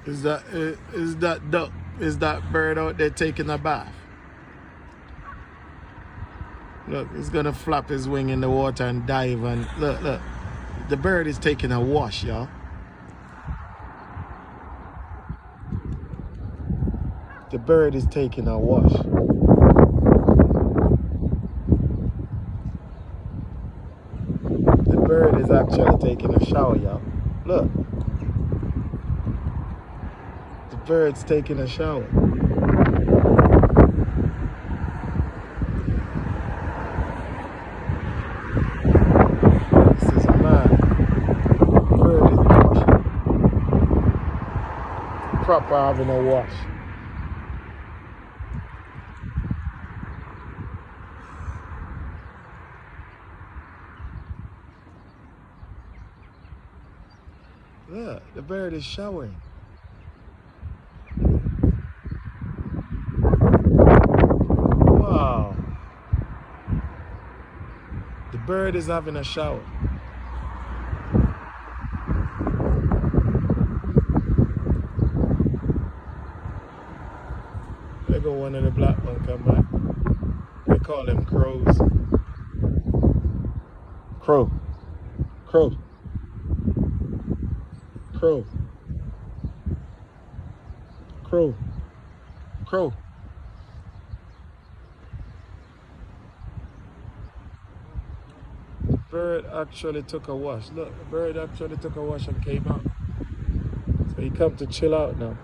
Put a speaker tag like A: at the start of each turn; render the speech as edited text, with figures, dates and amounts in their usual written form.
A: Is that duck? Is that bird out there taking a bath? Look, he's gonna flap his wing in the water and dive and look. The bird is taking a wash, y'all. The bird is taking a wash. The bird is actually taking a shower, y'all. Look. The bird's taking a shower. This is mad. The bird is washing. Proper having a wash. Look, the bird is showering. Wow. The bird is having a shower. There go one of the black ones come back. They call them crows. Crow. Crow. Crow. Crow. Crow. The bird actually took a wash. Look, the bird actually took a wash and came out. So he come to chill out now.